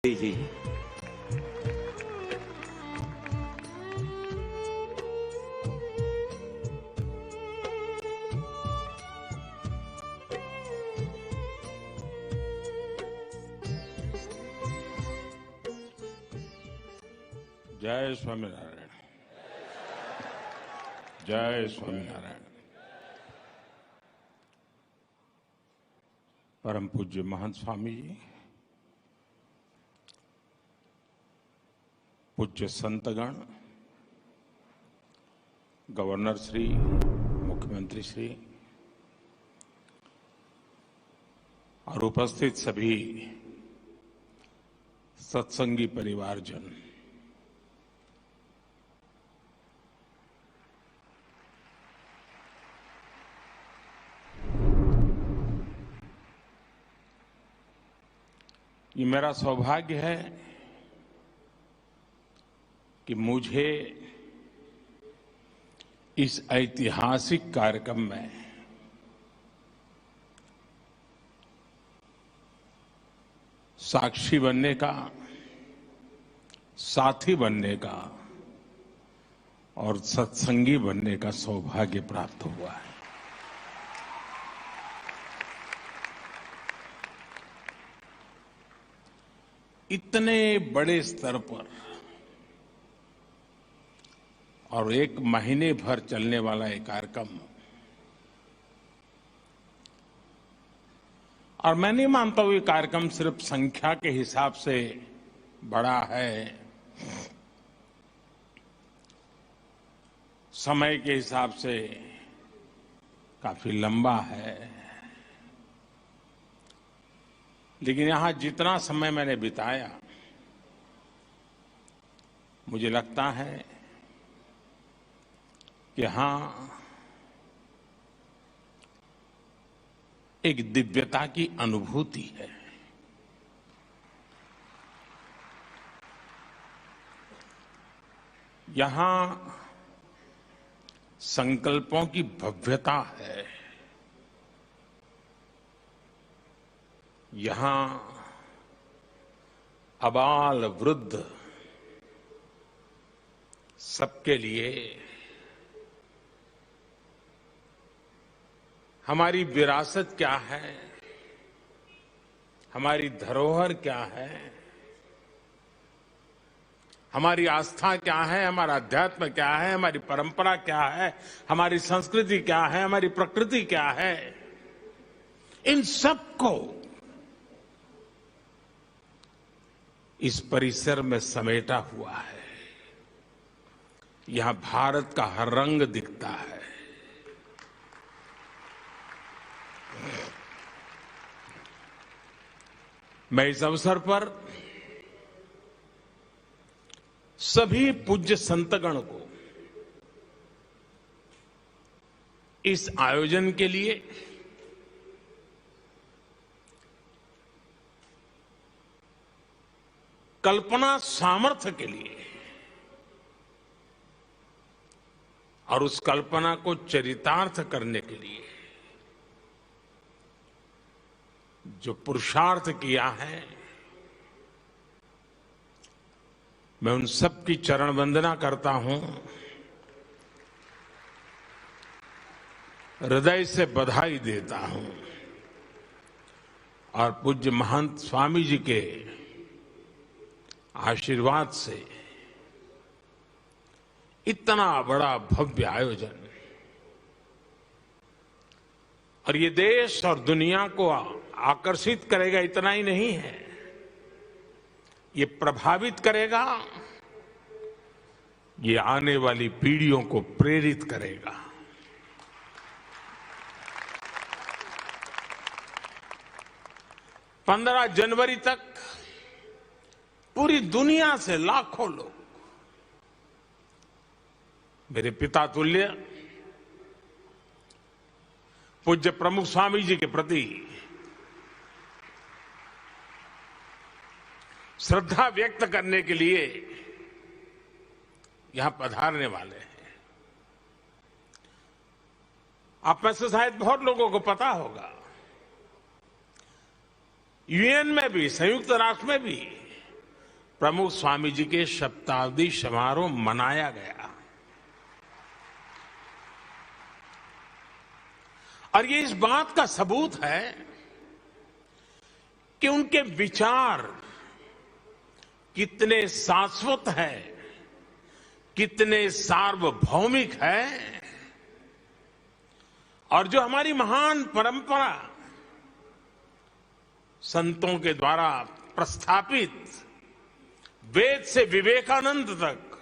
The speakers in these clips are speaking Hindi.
जी। जय स्वामीनारायण। जय स्वामीनारायण। परम पूज्य महंत स्वामी जी, पूज्य संतगण, गवर्नर श्री, मुख्यमंत्री श्री और उपस्थित सभी सत्संगी परिवारजन, ये मेरा सौभाग्य है कि मुझे इस ऐतिहासिक कार्यक्रम में साक्षी बनने का, साथी बनने का और सत्संगी बनने का सौभाग्य प्राप्त हुआ है। इतने बड़े स्तर पर और 1 महीने भर चलने वाला ये कार्यक्रम, और मैं नहीं मानता हूं ये कार्यक्रम सिर्फ संख्या के हिसाब से बड़ा है, समय के हिसाब से काफी लंबा है, लेकिन यहां जितना समय मैंने बिताया, मुझे लगता है कि यहां एक दिव्यता की अनुभूति है। यहां संकल्पों की भव्यता है। यहां अबाल वृद्ध सबके लिए हमारी विरासत क्या है, हमारी धरोहर क्या है, हमारी आस्था क्या है, हमारा अध्यात्म क्या है, हमारी परंपरा क्या है, हमारी संस्कृति क्या है, हमारी प्रकृति क्या है, इन सबको इस परिसर में समेटा हुआ है। यहां भारत का हर रंग दिखता है। मैं इस अवसर पर सभी पूज्य संतगण को इस आयोजन के लिए कल्पना सामर्थ्य के लिए और उस कल्पना को चरितार्थ करने के लिए जो पुरुषार्थ किया है, मैं उन सब की चरण वंदना करता हूं, हृदय से बधाई देता हूं और पूज्य महंत स्वामी जी के आशीर्वाद से इतना बड़ा भव्य आयोजन और ये देश और दुनिया को आकर्षित करेगा, इतना ही नहीं है, ये प्रभावित करेगा, ये आने वाली पीढ़ियों को प्रेरित करेगा। पंद्रह जनवरी तक पूरी दुनिया से लाखों लोग मेरे पिता तुल्य पूज्य प्रमुख स्वामी जी के प्रति श्रद्धा व्यक्त करने के लिए यहां पधारने वाले हैं। आप में से शायद बहुत लोगों को पता होगा, यूएन में भी, संयुक्त राष्ट्र में भी प्रमुख स्वामी जी के शताब्दी समारोह मनाया गया। और ये इस बात का सबूत है कि उनके विचार कितने शाश्वत है, कितने सार्वभौमिक है, और जो हमारी महान परंपरा संतों के द्वारा प्रस्थापित वेद से विवेकानंद तक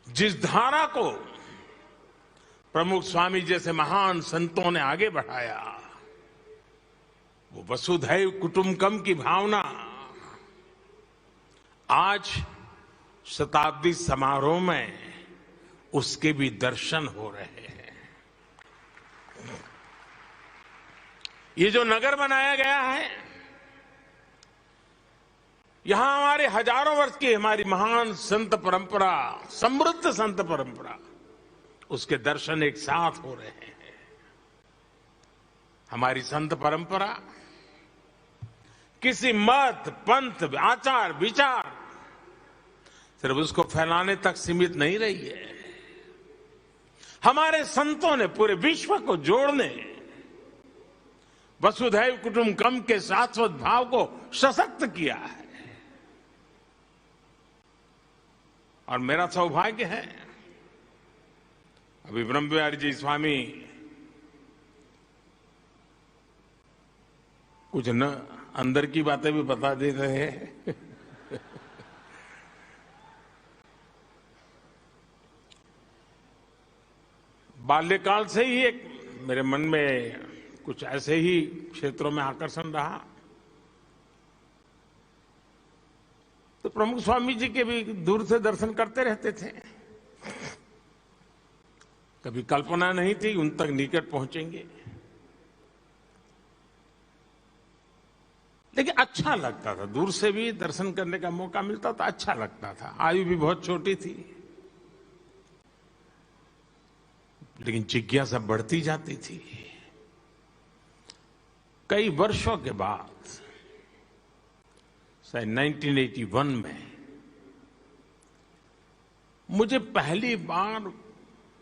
जिस धारा को प्रमुख स्वामी जैसे महान संतों ने आगे बढ़ाया, वो वसुधैव कुटुंबकम की भावना आज शताब्दी समारोह में उसके भी दर्शन हो रहे हैं। ये जो नगर बनाया गया है, यहां हमारे हजारों वर्ष की हमारी महान संत परंपरा, समृद्ध संत परंपरा, उसके दर्शन एक साथ हो रहे हैं। हमारी संत परंपरा किसी मत, पंथ, आचार, विचार सिर्फ उसको फैलाने तक सीमित नहीं रही है। हमारे संतों ने पूरे विश्व को जोड़ने, वसुधैव कुटुंबकम के शाश्वत भाव को सशक्त किया है। और मेरा सौभाग्य है, अभी ब्रह्म बिहारी जी स्वामी कुछ न अंदर की बातें भी बता दे रहे हैं। बाल्यकाल से ही एक मेरे मन में कुछ ऐसे ही क्षेत्रों में आकर्षण रहा, तो प्रमुख स्वामी जी के भी दूर से दर्शन करते रहते थे। कभी कल्पना नहीं थी उन तक निकट पहुंचेंगे, लेकिन अच्छा लगता था। दूर से भी दर्शन करने का मौका मिलता था, अच्छा लगता था। आयु भी बहुत छोटी थी, लेकिन जिज्ञासा बढ़ती जाती थी। कई वर्षों के बाद 1981 में मुझे पहली बार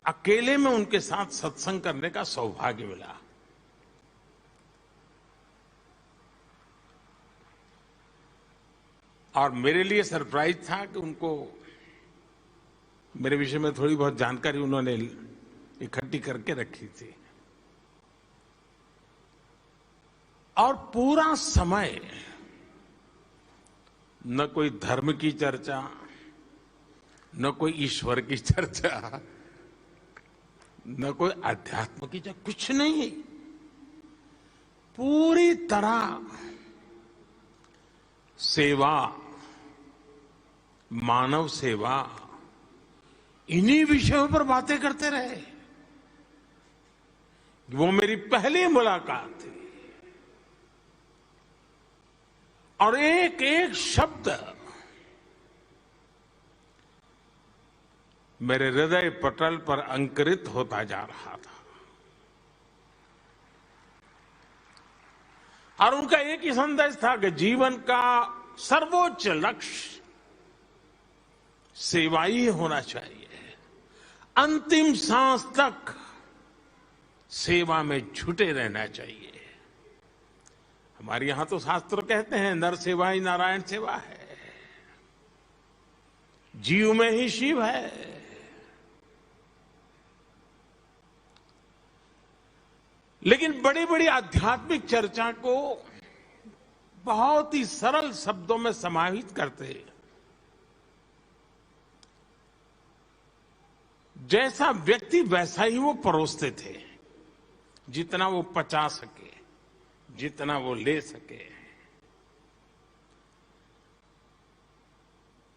अकेले में उनके साथ सत्संग करने का सौभाग्य मिला। और मेरे लिए सरप्राइज था कि उनको मेरे विषय में थोड़ी बहुत जानकारी उन्होंने इकट्ठी करके रखी थी। और पूरा समय न कोई धर्म की चर्चा, न कोई ईश्वर की चर्चा, न कोई अध्यात्म की चर्चा, कुछ नहीं। पूरी तरह सेवा, मानव सेवा, इन्हीं विषयों पर बातें करते रहे। वो मेरी पहली मुलाकात थी, और एक एक शब्द मेरे हृदय पटल पर अंकुरित होता जा रहा था। और उनका एक ही संदेश था कि जीवन का सर्वोच्च लक्ष्य सेवा ही होना चाहिए। अंतिम सांस तक सेवा में जुटे रहना चाहिए। हमारे यहां तो शास्त्र कहते हैं नर सेवा ही नारायण सेवा है, जीव में ही शिव है। लेकिन बड़ी बड़ी आध्यात्मिक चर्चा को बहुत ही सरल शब्दों में समाहित करते, जैसा व्यक्ति वैसा ही वो परोसते थे, जितना वो पचा सके, जितना वो ले सके।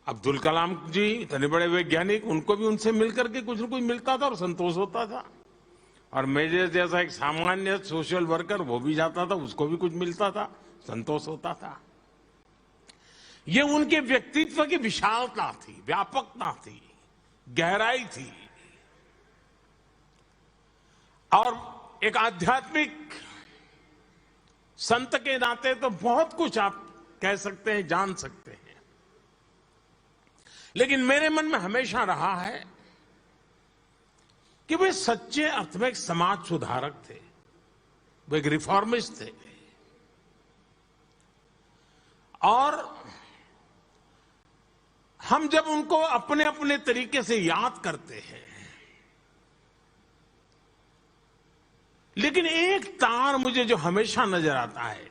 अब्दुल कलाम जी इतने बड़े वैज्ञानिक, उनको भी उनसे मिलकर के कुछ न कुछ मिलता था और संतोष होता था। और मैं जैसा एक सामान्य सोशल वर्कर, वो भी जाता था, उसको भी कुछ मिलता था, संतोष होता था। ये उनके व्यक्तित्व की विशालता थी, व्यापकता थी, गहराई थी। और एक आध्यात्मिक संत के नाते तो बहुत कुछ आप कह सकते हैं, जान सकते हैं। लेकिन मेरे मन में हमेशा रहा है कि वे सच्चे अर्थ में एक समाज सुधारक थे, वो एक रिफॉर्मिस्ट थे। और हम जब उनको अपने अपने तरीके से याद करते हैं, लेकिन एक तार मुझे जो हमेशा नजर आता है,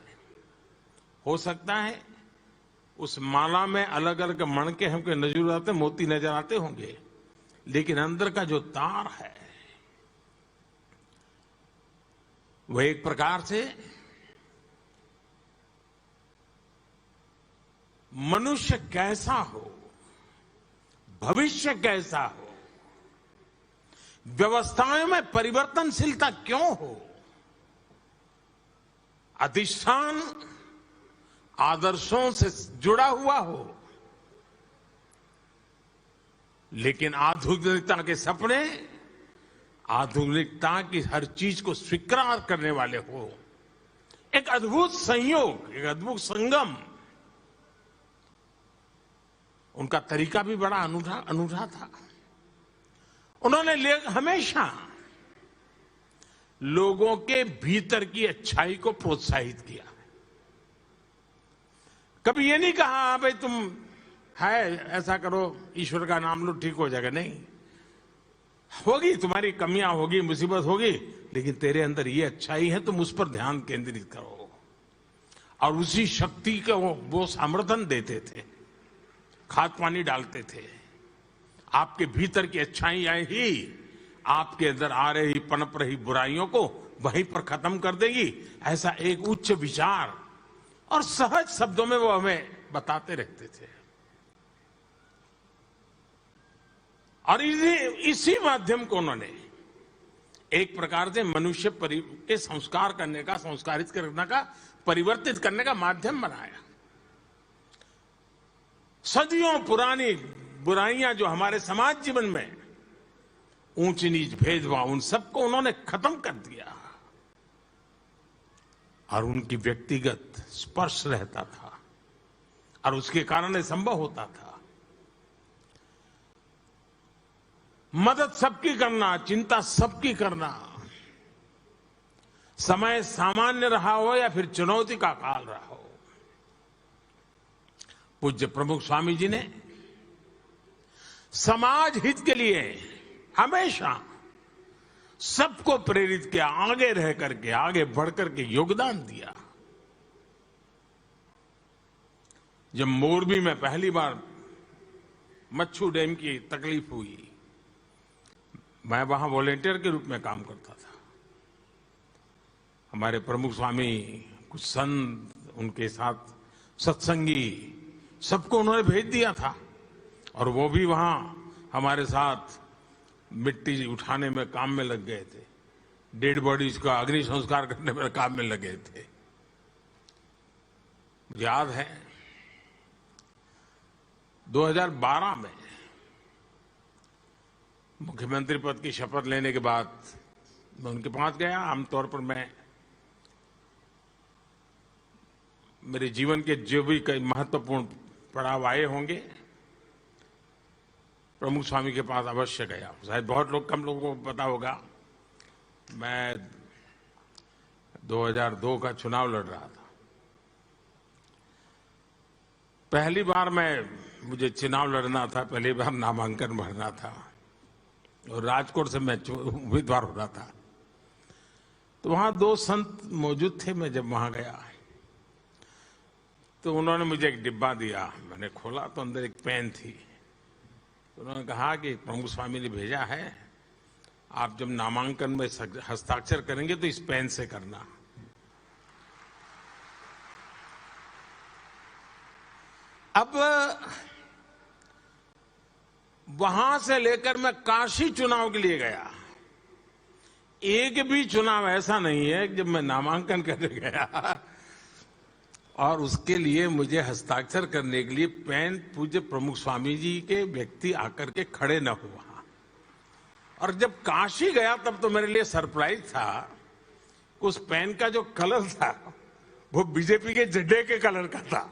हो सकता है उस माला में अलग अलग मणके हमको नजर आते, मोती नजर आते होंगे, लेकिन अंदर का जो तार है वह एक प्रकार से मनुष्य कैसा हो, भविष्य कैसा हो, व्यवस्थाओं में परिवर्तनशीलता क्यों हो, अधिष्ठान आदर्शों से जुड़ा हुआ हो, लेकिन आधुनिकता के सपने आधुनिकता की हर चीज को स्वीकार करने वाले हो। एक अद्भुत संयोग, एक अद्भुत संगम। उनका तरीका भी बड़ा अनूठा था। उन्होंने हमेशा लोगों के भीतर की अच्छाई को प्रोत्साहित किया। कभी ये नहीं कहा हाँ भाई तुम है ऐसा करो, ईश्वर का नाम लो ठीक हो जाएगा। नहीं, होगी तुम्हारी कमियां होगी, मुसीबत होगी, लेकिन तेरे अंदर ये अच्छाई है, तुम उस पर ध्यान केंद्रित करो। और उसी शक्ति को वो समर्थन देते थे, खाद पानी डालते थे। आपके भीतर की अच्छाइयां ही आपके अंदर आ रही पनप रही बुराइयों को वहीं पर खत्म कर देगी। ऐसा एक उच्च विचार और सहज शब्दों में वो हमें बताते रहते थे। और इसी माध्यम को उन्होंने एक प्रकार से मनुष्य के संस्कार करने का, संस्कारित करने का, परिवर्तित करने का माध्यम बनाया। सदियों पुरानी बुराइयां जो हमारे समाज जीवन में, ऊंच नीच भेदभाव, उन सबको उन्होंने खत्म कर दिया। और उनकी व्यक्तिगत स्पर्श रहता था और उसके कारण संभव होता था। मदद सबकी करना, चिंता सबकी करना, समय सामान्य रहा हो या फिर चुनौती का काल रहा हो। पूज्य प्रमुख स्वामी जी ने समाज हित के लिए हमेशा सबको प्रेरित किया, आगे रह करके, आगे बढ़ करके योगदान दिया। जब मोरबी में पहली बार मच्छू डैम की तकलीफ हुई, मैं वहां वॉलेंटियर के रूप में काम करता था। हमारे प्रमुख स्वामी, कुछ संत, उनके साथ सत्संगी, सबको उन्होंने भेज दिया था। और वो भी वहां हमारे साथ मिट्टी उठाने में काम में लग गए थे, डेड बॉडीज का अग्नि संस्कार करने में काम में लगे थे। याद है 2012 में मुख्यमंत्री पद की शपथ लेने के बाद मैं उनके पास गया। आमतौर पर मैं मेरे जीवन के जो भी कई महत्वपूर्ण पड़ाव आए होंगे, प्रमुख स्वामी के पास अवश्य गया। शायद बहुत कम लोगों को पता होगा, मैं 2002 का चुनाव लड़ रहा था। पहली बार मुझे चुनाव लड़ना था, पहली बार नामांकन भरना था और राजकोट से मैं उम्मीदवार हो रहा था। तो वहां 2 संत मौजूद थे। मैं जब वहां गया तो उन्होंने मुझे एक डिब्बा दिया। मैंने खोला तो अंदर एक पेन थी। तो उन्होंने कहा कि प्रमुख स्वामी ने भेजा है, आप जब नामांकन में हस्ताक्षर करेंगे तो इस पेन से करना। अब वहां से लेकर मैं काशी चुनाव के लिए गया, एक भी चुनाव ऐसा नहीं है जब मैं नामांकन करने गया और उसके लिए मुझे हस्ताक्षर करने के लिए पेन पूज्य प्रमुख स्वामी जी के व्यक्ति आकर के खड़े न हुआ। और जब काशी गया तब तो मेरे लिए सरप्राइज था, उस पेन का जो कलर था वो बीजेपी के झंडे के कलर का था।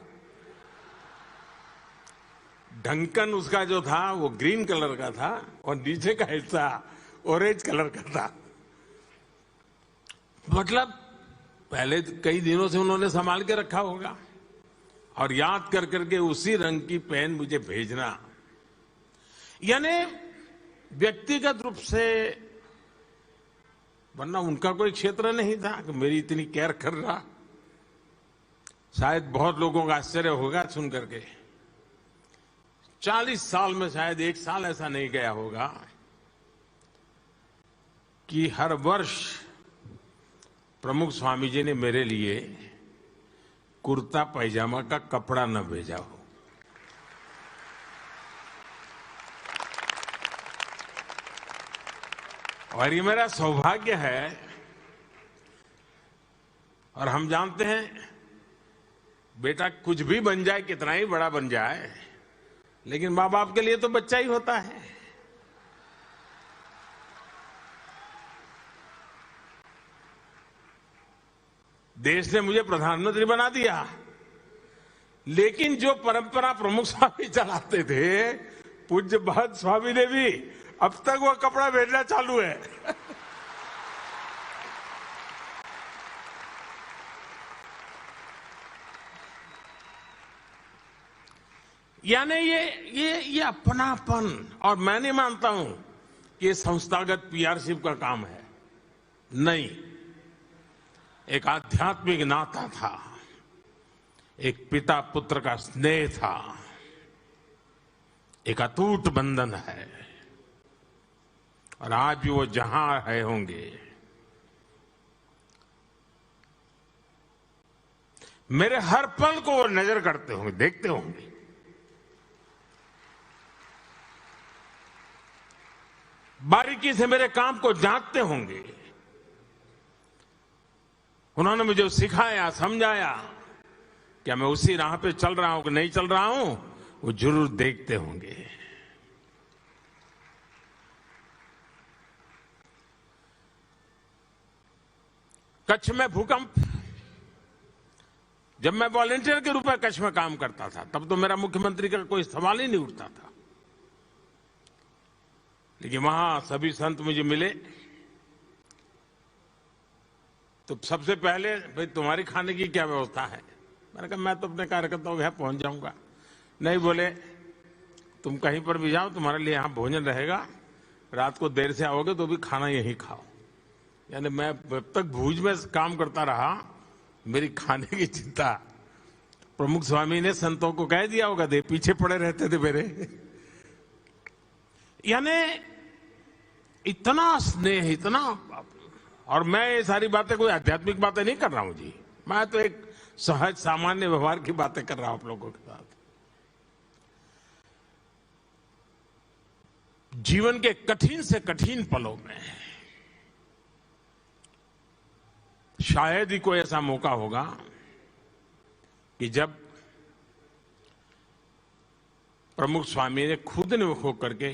ढक्कन उसका जो था वो ग्रीन कलर का था और नीचे का हिस्सा ऑरेंज कलर का था। मतलब पहले कई दिनों से उन्होंने संभाल के रखा होगा और याद कर करके उसी रंग की पेन मुझे भेजना, यानी व्यक्तिगत रूप से, वरना उनका कोई क्षेत्र नहीं था कि मेरी इतनी केयर कर रहा। शायद बहुत लोगों का आश्चर्य होगा सुन करके, 40 साल में शायद एक साल ऐसा नहीं गया होगा कि हर वर्ष प्रमुख स्वामी जी ने मेरे लिए कुर्ता पैजामा का कपड़ा न भेजा हो। और ये मेरा सौभाग्य है। और हम जानते हैं बेटा कुछ भी बन जाए, कितना ही बड़ा बन जाए, लेकिन मां बाप के लिए तो बच्चा ही होता है। देश ने मुझे प्रधानमंत्री बना दिया, लेकिन जो परंपरा प्रमुख स्वामी चलाते थे, पूज्य भगत स्वामी ने भी, अब तक वो कपड़ा भेजना चालू है। यानी ये अपनापन, और मैं नहीं मानता हूं कि ये संस्थागत पीआरशिप का काम है, नहीं, एक आध्यात्मिक नाता था, एक पिता पुत्र का स्नेह था, एक अटूट बंधन है। और आज भी वो जहां है होंगे, मेरे हर पल को वो नजर करते होंगे, देखते होंगे। बारीकी से मेरे काम को जांचते होंगे। उन्होंने मुझे सिखाया, समझाया, क्या मैं उसी राह पे चल रहा हूं कि नहीं चल रहा हूं, वो जरूर देखते होंगे। कच्छ में भूकंप, जब मैं वॉलंटियर के रूप में कच्छ में काम करता था, तब तो मेरा मुख्यमंत्री का कोई सवाल ही नहीं उठता था। लेकिन वहां सभी संत मुझे मिले तो सबसे पहले, भाई तुम्हारी खाने की क्या व्यवस्था है? मैंने कहा मैं तो अपने कार्यकर्ताओं के यहाँ पहुंच जाऊंगा। नहीं, बोले तुम कहीं पर भी जाओ, तुम्हारे लिए यहाँ भोजन रहेगा, रात को देर से आओगे तो भी खाना यहीं खाओ। यानी मैं जब तक भूज में काम करता रहा, मेरी खाने की चिंता प्रमुख स्वामी ने संतों को कह दिया होगा, दे पीछे पड़े रहते थे मेरे। यानी इतना स्नेह, इतना। और मैं ये सारी बातें कोई आध्यात्मिक बातें नहीं कर रहा हूं जी, मैं तो एक सहज सामान्य व्यवहार की बातें कर रहा हूं आप लोगों के साथ। जीवन के कठिन से कठिन पलों में शायद ही कोई ऐसा मौका होगा कि जब प्रमुख स्वामी ने खुद ने होकर के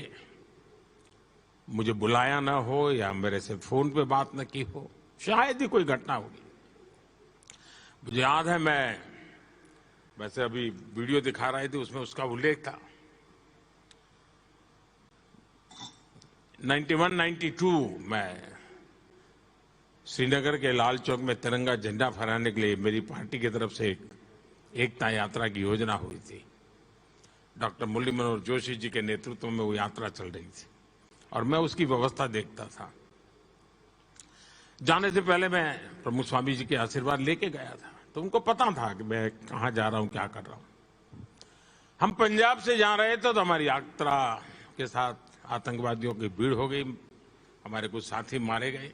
मुझे बुलाया ना हो या मेरे से फोन पे बात न की हो, शायद ही कोई घटना होगी। मुझे याद है, मैं वैसे अभी वीडियो दिखा रहे थे, उसमें उसका उल्लेख था। 91-92 में श्रीनगर के लाल चौक में तिरंगा झंडा फहराने के लिए मेरी पार्टी की तरफ से एक एकता यात्रा की योजना हुई थी। डॉक्टर मुरली मनोहर जोशी जी के नेतृत्व में वो यात्रा चल रही थी और मैं उसकी व्यवस्था देखता था। जाने से पहले मैं प्रमुख स्वामी जी के आशीर्वाद लेके गया था, तो उनको पता था कि मैं कहाँ जा रहा हूँ, क्या कर रहा हूँ। हम पंजाब से जा रहे थे तो हमारी यात्रा के साथ आतंकवादियों की भीड़ हो गई, हमारे कुछ साथी मारे गए।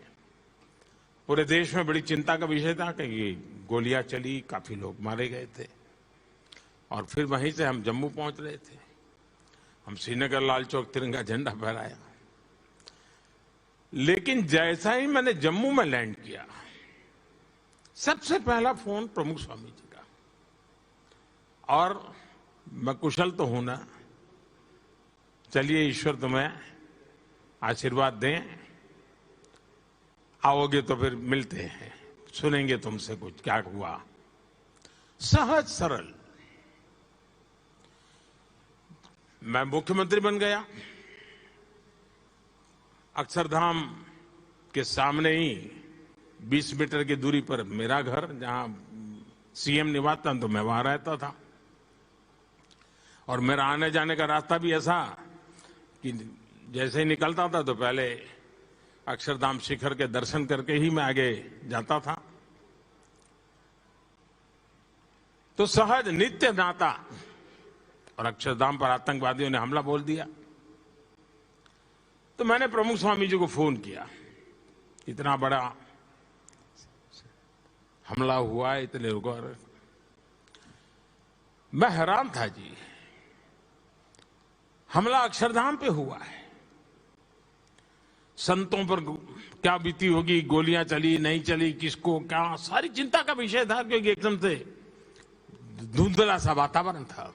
पूरे देश में बड़ी चिंता का विषय था कि गोलियां चली, काफी लोग मारे गए थे। और फिर वहीं से हम जम्मू पहुंच रहे थे। हम श्रीनगर लाल चौक तिरंगा झंडा फहराया। लेकिन जैसा ही मैंने जम्मू में लैंड किया, सबसे पहला फोन प्रमुख स्वामी जी का। और मैं कुशल तो हूं ना, चलिए ईश्वर तुम्हें आशीर्वाद दें, आओगे तो फिर मिलते हैं, सुनेंगे तुमसे कुछ क्या हुआ। सहज सरल। मैं मुख्यमंत्री बन गया। अक्षरधाम के सामने ही 20 मीटर की दूरी पर मेरा घर, जहां सीएम निवासता तो मैं वहां रहता था। और मेरा आने जाने का रास्ता भी ऐसा कि जैसे ही निकलता था तो पहले अक्षरधाम शिखर के दर्शन करके ही मैं आगे जाता था। तो सहज नित्य नाता। और अक्षरधाम पर आतंकवादियों ने हमला बोल दिया तो मैंने प्रमुख स्वामी जी को फोन किया। इतना बड़ा हमला हुआ है, इतने लोगों, मैं हैरान था जी। हमला अक्षरधाम पे हुआ है, संतों पर क्या बीती होगी, गोलियां चली नहीं चली, किसको क्या, सारी चिंता का विषय था, क्योंकि एकदम से धुंधला सा वातावरण था।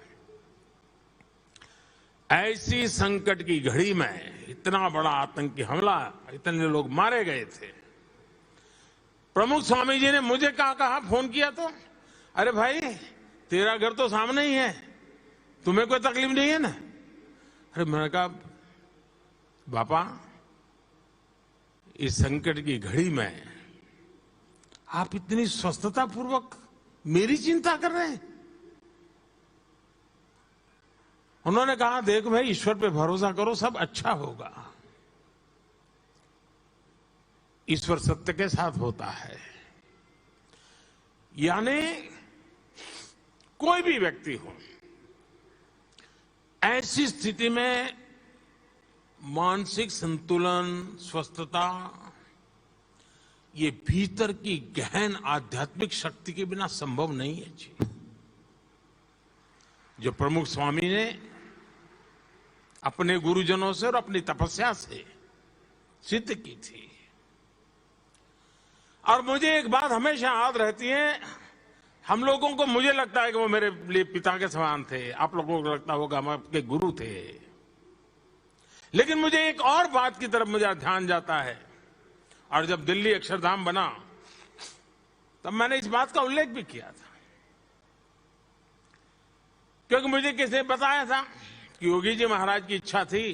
ऐसी संकट की घड़ी में इतना बड़ा आतंकी हमला, इतने लोग मारे गए थे। प्रमुख स्वामी जी ने मुझे कहा फोन किया तो, अरे भाई तेरा घर तो सामने ही है, तुम्हें कोई तकलीफ नहीं है ना? अरे मैंने कहा बापा, इस संकट की घड़ी में आप इतनी स्वस्थता पूर्वक मेरी चिंता कर रहे हैं? उन्होंने कहा देख भाई, ईश्वर पे भरोसा करो, सब अच्छा होगा। ईश्वर सत्य के साथ होता है। यानी कोई भी व्यक्ति हो, ऐसी स्थिति में मानसिक संतुलन, स्वस्थता, ये भीतर की गहन आध्यात्मिक शक्ति के बिना संभव नहीं है जी। जो प्रमुख स्वामी ने अपने गुरुजनों से और अपनी तपस्या से सिद्ध की थी। और मुझे एक बात हमेशा याद रहती है, हम लोगों को, मुझे लगता है कि वो मेरे लिए पिता के समान थे, आप लोगों को लगता होगा हम आपके गुरु थे। लेकिन मुझे एक और बात की तरफ मुझे ध्यान जाता है, और जब दिल्ली अक्षरधाम बना तब मैंने इस बात का उल्लेख भी किया था, क्योंकि मुझे किसी ने बताया था कि योगी जी महाराज की इच्छा थी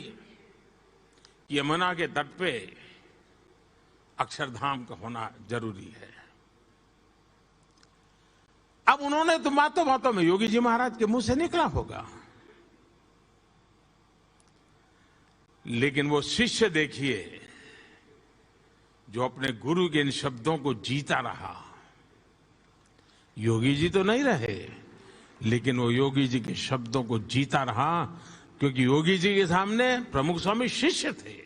कि यमुना के तट पे अक्षरधाम का होना जरूरी है। अब उन्होंने तो बातों बातों में, योगी जी महाराज के मुंह से निकला होगा, लेकिन वो शिष्य देखिए जो अपने गुरु के इन शब्दों को जीता रहा। योगी जी तो नहीं रहे, लेकिन वो योगी जी के शब्दों को जीता रहा, क्योंकि योगी जी के सामने प्रमुख स्वामी शिष्य थे।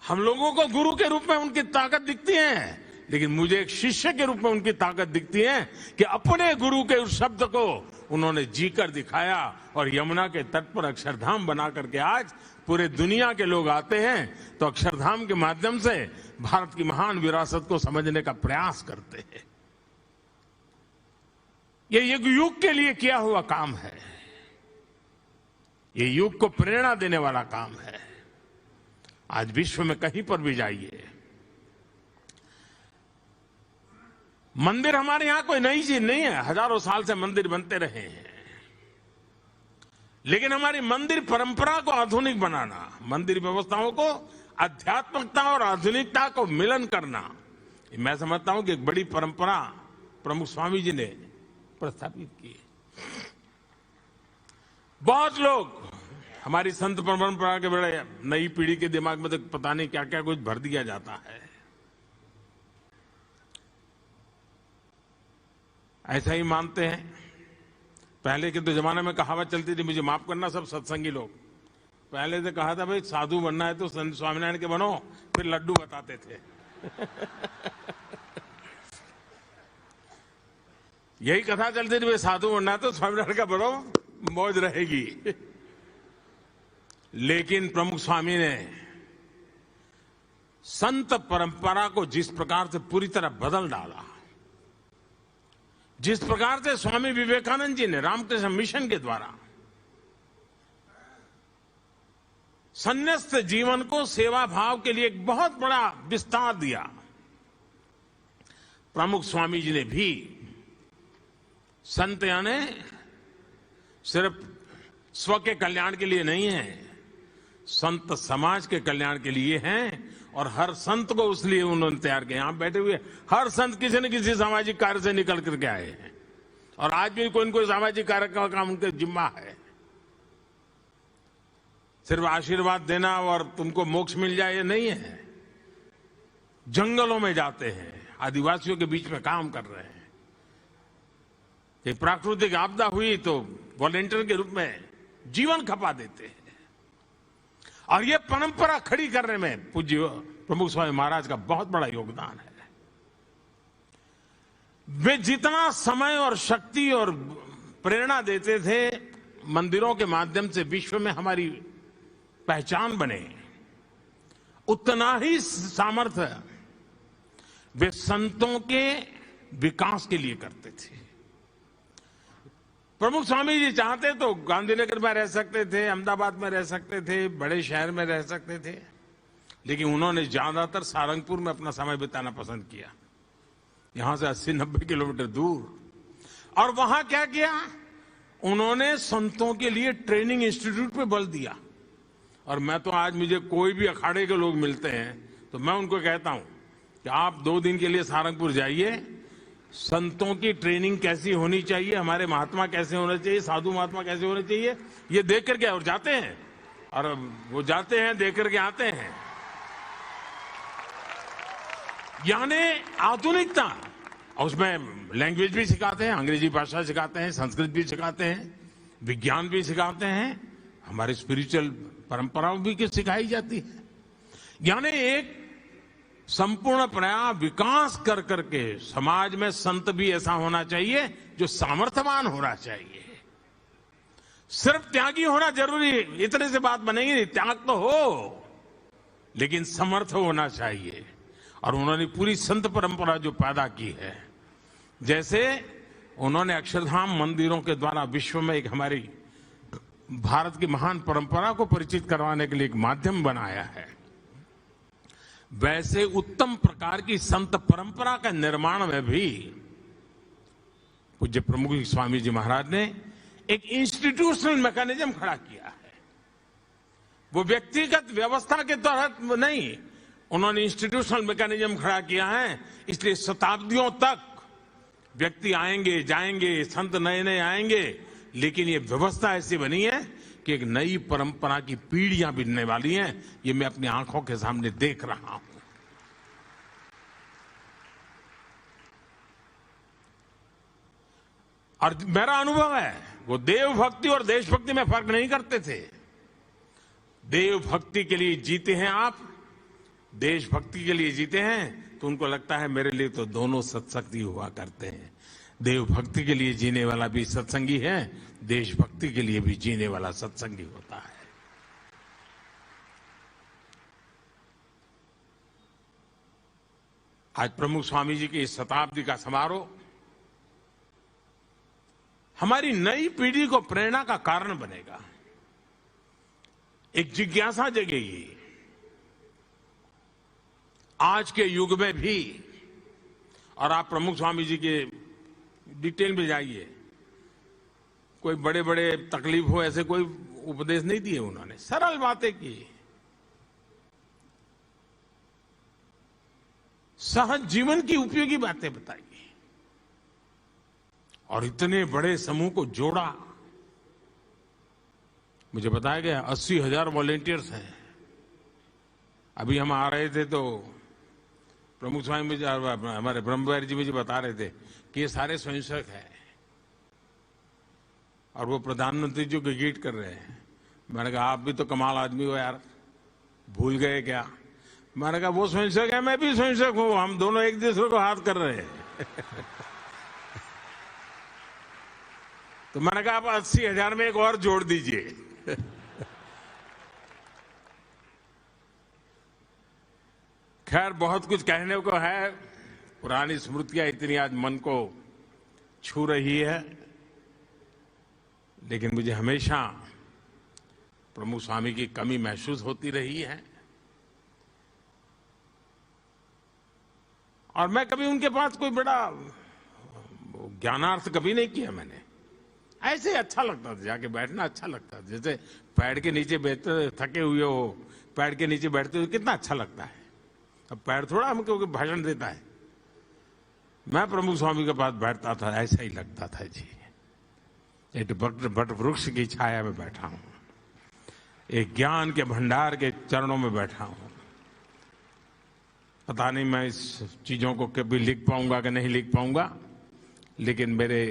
हम लोगों को गुरु के रूप में उनकी ताकत दिखती है, लेकिन मुझे एक शिष्य के रूप में उनकी ताकत दिखती है कि अपने गुरु के उस शब्द को उन्होंने जीकर दिखाया। और यमुना के तट पर अक्षरधाम बना करके आज पूरे दुनिया के लोग आते हैं तो अक्षरधाम के माध्यम से भारत की महान विरासत को समझने का प्रयास करते हैं। ये एक युग के लिए किया हुआ काम है, ये युग को प्रेरणा देने वाला काम है। आज विश्व में कहीं पर भी जाइए, मंदिर हमारे यहां कोई नई चीज नहीं है, हजारों साल से मंदिर बनते रहे हैं। लेकिन हमारी मंदिर परंपरा को आधुनिक बनाना, मंदिर व्यवस्थाओं को आध्यात्मिकता और आधुनिकता को मिलन करना, मैं समझता हूं कि एक बड़ी परंपरा प्रमुख स्वामी जी ने प्रस्थापित की। बहुत लोग हमारी संत परंपरा के बड़े, नई पीढ़ी के दिमाग में तो पता नहीं क्या क्या कुछ भर दिया जाता है। ऐसा ही मानते हैं। पहले के तो जमाने में कहावत चलती थी, मुझे माफ करना सब सत्संगी लोग, पहले से कहा था भाई साधु बनना है तो संत स्वामीनारायण के बनो, फिर लड्डू बताते थे। यही कथा चलती थी, भाई साधु बनना है तो स्वामीनारायण का बनो, मौज रहेगी। लेकिन प्रमुख स्वामी ने संत परंपरा को जिस प्रकार से पूरी तरह बदल डाला, जिस प्रकार से स्वामी विवेकानंद जी ने रामकृष्ण मिशन के द्वारा संन्यास्त जीवन को सेवा भाव के लिए एक बहुत बड़ा विस्तार दिया, प्रमुख स्वामी जी ने भी संत यानी सिर्फ स्व के कल्याण के लिए नहीं है, संत समाज के कल्याण के लिए हैं। और हर संत को उसलिए उन्होंने तैयार किया। यहां बैठे हुए हर संत किसी न किसी सामाजिक कार्य से निकल करके आए हैं, और आज भी कोई न कोई सामाजिक कार्य का काम उनके जिम्मा है। सिर्फ आशीर्वाद देना और तुमको मोक्ष मिल जाए ये नहीं है। जंगलों में जाते हैं, आदिवासियों के बीच में काम कर रहे हैं। एक प्राकृतिक आपदा हुई तो वॉलेंटियर के रूप में जीवन खपा देते हैं। और ये परंपरा खड़ी करने में पूज्य प्रमुख स्वामी महाराज का बहुत बड़ा योगदान है। वे जितना समय और शक्ति और प्रेरणा देते थे मंदिरों के माध्यम से विश्व में हमारी पहचान बने, उतना ही सामर्थ्य वे संतों के विकास के लिए करते थे। प्रमुख स्वामी जी चाहते तो गांधीनगर में रह सकते थे, अहमदाबाद में रह सकते थे, बड़े शहर में रह सकते थे, लेकिन उन्होंने ज्यादातर सारंगपुर में अपना समय बिताना पसंद किया, यहां से 80-90 किलोमीटर दूर। और वहां क्या किया, उन्होंने संतों के लिए ट्रेनिंग इंस्टीट्यूट पे बल दिया। और मैं तो आज मुझे कोई भी अखाड़े के लोग मिलते हैं तो मैं उनको कहता हूं कि आप 2 दिन के लिए सारंगपुर जाइए, संतों की ट्रेनिंग कैसी होनी चाहिए, हमारे महात्मा कैसे होने चाहिए, साधु महात्मा कैसे होने चाहिए, ये देख करके और जाते हैं। और वो जाते हैं, देख करके आते हैं। यानी आधुनिकता, और उसमें लैंग्वेज भी सिखाते हैं, अंग्रेजी भाषा सिखाते हैं, संस्कृत भी सिखाते हैं, विज्ञान भी सिखाते हैं, हमारी स्पिरिचुअल परंपराओं भी सिखाई जाती है। यानी एक संपूर्ण प्रयास विकास कर करके समाज में संत भी ऐसा होना चाहिए जो सामर्थ्यवान होना चाहिए। सिर्फ त्यागी होना जरूरी, इतने से बात बनेगी नहीं। त्याग तो हो, लेकिन समर्थ होना चाहिए। और उन्होंने पूरी संत परंपरा जो पैदा की है, जैसे उन्होंने अक्षरधाम मंदिरों के द्वारा विश्व में एक हमारी भारत की महान परंपरा को परिचित करवाने के लिए एक माध्यम बनाया है, वैसे उत्तम प्रकार की संत परंपरा का निर्माण में भी पूज्य प्रमुख स्वामी जी महाराज ने एक इंस्टीट्यूशनल मैकेनिज्म खड़ा किया है। वो व्यक्तिगत व्यवस्था के तहत नहीं, उन्होंने इंस्टीट्यूशनल मैकेनिज्म खड़ा किया है। इसलिए शताब्दियों तक व्यक्ति आएंगे जाएंगे, संत नए नए आएंगे, लेकिन ये व्यवस्था ऐसी बनी है कि एक नई परंपरा की पीढ़ियां बिनने वाली हैं। ये मैं अपनी आंखों के सामने देख रहा हूं। और मेरा अनुभव है, वो देव भक्ति और देशभक्ति में फर्क नहीं करते थे। देव भक्ति के लिए जीते हैं आप, देशभक्ति के लिए जीते हैं, तो उनको लगता है मेरे लिए तो दोनों सत्संगी हुआ करते हैं। देव भक्ति के लिए जीने वाला भी सत्संगी है, देशभक्ति के लिए भी जीने वाला सत्संगी होता है। आज प्रमुख स्वामी जी की इस शताब्दी का समारोह हमारी नई पीढ़ी को प्रेरणा का कारण बनेगा, एक जिज्ञासा जगेगी। आज के युग में भी, और आप प्रमुख स्वामी जी के डिटेल में जाइए, कोई बड़े बड़े तकलीफ हो ऐसे कोई उपदेश नहीं दिए उन्होंने, सरल बातें की, सहज जीवन की उपयोगी बातें बताई और इतने बड़े समूह को जोड़ा। मुझे बताया गया 80,000 वॉलेंटियर्स हैं। अभी हम आ रहे थे तो प्रमुख स्वामी मुझे, हमारे ब्रह्मविहारी जी मुझे बता रहे थे कि ये सारे स्वयंसेवक हैं और वो प्रधानमंत्री जी को गीट कर रहे हैं। मैंने कहा आप भी तो कमाल आदमी हो यार, भूल गए क्या? मैंने कहा वो स्वयंसेवक है, मैं भी स्वयंसेवक हूं, हम दोनों एक दूसरे को हाथ कर रहे हैं। तो मैंने कहा आप 80,000 में एक और जोड़ दीजिए। खैर बहुत कुछ कहने को है, पुरानी स्मृतियां इतनी आज मन को छू रही है, लेकिन मुझे हमेशा प्रमुख स्वामी की कमी महसूस होती रही है। और मैं कभी उनके पास कोई बड़ा ज्ञानार्थ कभी नहीं किया मैंने। ऐसे ही अच्छा लगता था, जाके बैठना अच्छा लगता था। जैसे पेड़ के नीचे बैठते, थके हुए हो, पेड़ के नीचे बैठते हुए कितना अच्छा लगता है। अब पेड़ थोड़ा हमको भाषण देता है। मैं प्रमुख स्वामी के पास बैठता था, ऐसा ही लगता था जी, एक बट वृक्ष की छाया में बैठा हूं, एक ज्ञान के भंडार के चरणों में बैठा हूं। पता नहीं मैं इस चीजों को कभी लिख पाऊंगा कि नहीं लिख पाऊंगा, लेकिन मेरे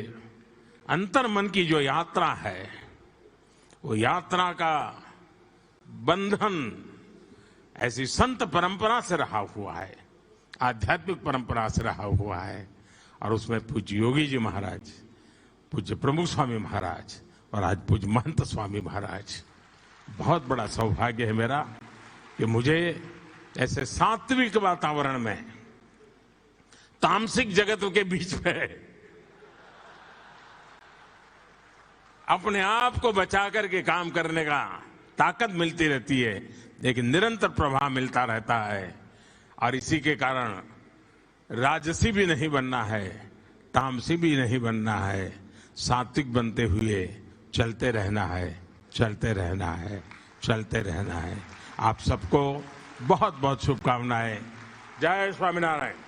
अंतर मन की जो यात्रा है, वो यात्रा का बंधन ऐसी संत परंपरा से रहा हुआ है, आध्यात्मिक परंपरा से रहा हुआ है। और उसमें पूज्य योगी जी महाराज, पूज्य प्रमुख स्वामी महाराज और आज पूज्य महंत स्वामी महाराज, बहुत बड़ा सौभाग्य है मेरा कि मुझे ऐसे सात्विक वातावरण में, तामसिक जगत के बीच में अपने आप को बचा करके काम करने का ताकत मिलती रहती है, लेकिन निरंतर प्रभाव मिलता रहता है। और इसी के कारण राजसी भी नहीं बनना है, तामसी भी नहीं बनना है, सात्विक बनते हुए चलते रहना है, चलते रहना है, चलते रहना है। आप सबको बहुत बहुत शुभकामनाएं। जय स्वामीनारायण।